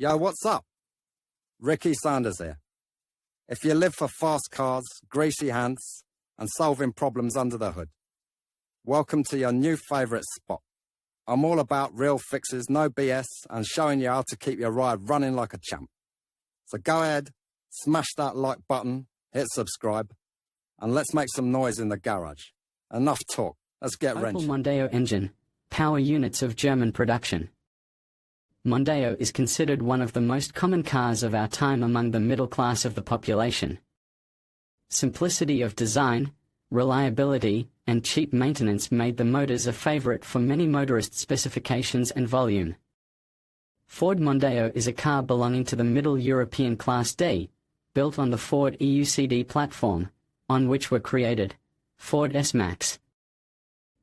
Yo, what's up? Ricky Sanders here. If you live for fast cars, greasy hands, and solving problems under the hood, welcome to your new favourite spot. I'm all about real fixes, no BS, and showing you how to keep your ride running like a champ. So go ahead, smash that like button, hit subscribe, and let's make some noise in the garage. Enough talk, let's get wrenching. Opel Mondeo engine, power units of German production. Mondeo is considered one of the most common cars of our time among the middle class of the population. Simplicity of design, reliability, and cheap maintenance made the motors a favorite for many motorist specifications and volume. Ford Mondeo is a car belonging to the middle European Class D, built on the Ford EUCD platform, on which were created Ford S-Max,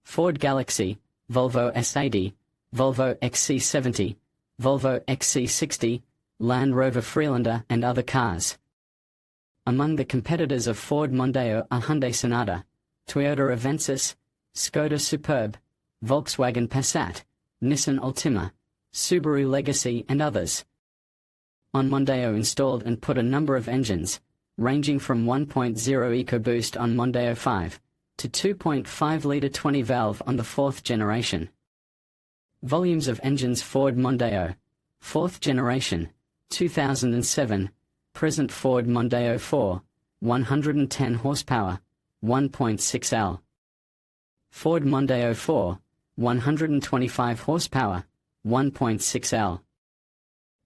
Ford Galaxy, Volvo S80, Volvo XC70, Volvo XC60, Land Rover Freelander and other cars. Among the competitors of Ford Mondeo are Hyundai Sonata, Toyota Avensis, Skoda Superb, Volkswagen Passat, Nissan Altima, Subaru Legacy and others. On Mondeo installed and put a number of engines, ranging from 1.0 EcoBoost on Mondeo 5, to 2.5-litre 20-valve on the 4th generation. Volumes of engines: Ford Mondeo, 4th generation, 2007, present Ford Mondeo 4, 110 horsepower, 1.6 L. Ford Mondeo 4, 125 horsepower, 1.6 L.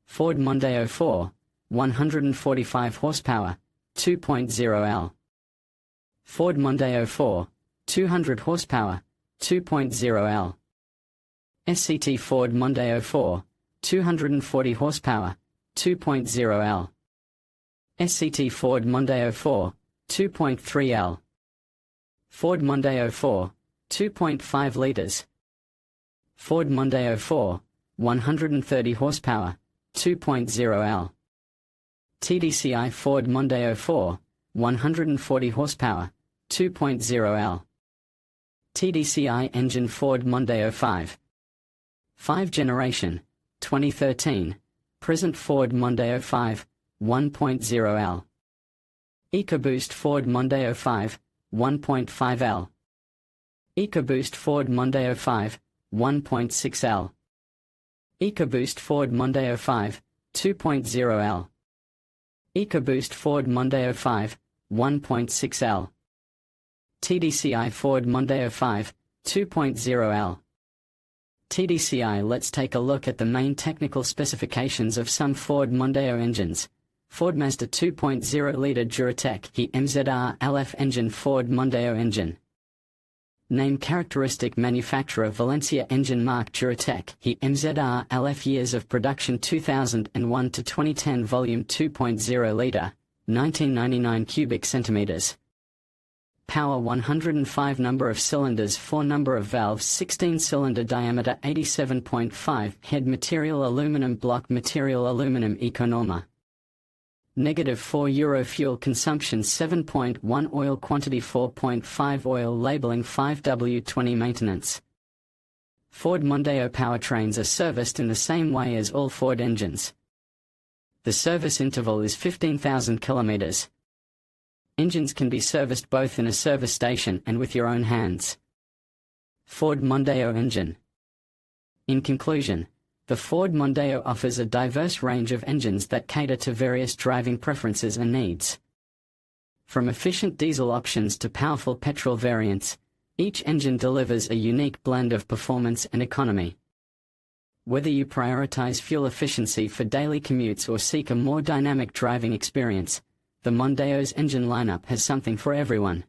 Ford Mondeo 4, 145 horsepower, 2.0 L. Ford Mondeo 4, 200 horsepower, 2.0 L. SCT Ford Mondeo 4, 240 horsepower, 2.0 L. SCT Ford Mondeo 4, 2.3 L. Ford Mondeo 4, 2.5 liters. Ford Mondeo 4, 130 horsepower, 2.0 L. TDCI Ford Mondeo 4, 140 horsepower, 2.0 L. TDCI engine Ford Mondeo 5. 5 generation, 2013, present Ford Mondeo 5, 1.0 L. EcoBoost Ford Mondeo 5, 1.5 L. EcoBoost Ford Mondeo 5, 1.6 L. EcoBoost Ford Mondeo 5, 2.0 L. EcoBoost Ford Mondeo 5, 1.6 L. TDCI Ford Mondeo 5, 2.0 L. TDCI. Let's take a look at the main technical specifications of some Ford Mondeo engines. Ford Mazda 2.0-litre Duratec He MZR LF engine. Ford Mondeo engine. Name: characteristic manufacturer Valencia engine mark Duratec He MZR LF. Years of production 2001 to 2010. Volume 2.0-litre, 1999 cubic centimeters. Power 105. Number of cylinders 4. Number of valves 16. Cylinder diameter 87.5. Head material aluminum. Block material aluminum. Econorma. -4 Euro. Fuel consumption 7.1. Oil quantity 4.5. Oil labeling 5W20. Maintenance. Ford Mondeo powertrains are serviced in the same way as all Ford engines. The service interval is 15,000 kilometers. Engines can be serviced both in a service station and with your own hands. Ford Mondeo engine. In conclusion, the Ford Mondeo offers a diverse range of engines that cater to various driving preferences and needs. From efficient diesel options to powerful petrol variants, each engine delivers a unique blend of performance and economy. Whether you prioritize fuel efficiency for daily commutes or seek a more dynamic driving experience, the Mondeo's engine lineup has something for everyone.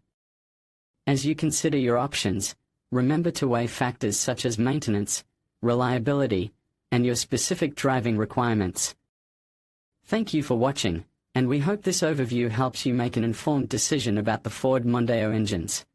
As you consider your options, remember to weigh factors such as maintenance, reliability, and your specific driving requirements. Thank you for watching, and we hope this overview helps you make an informed decision about the Ford Mondeo engines.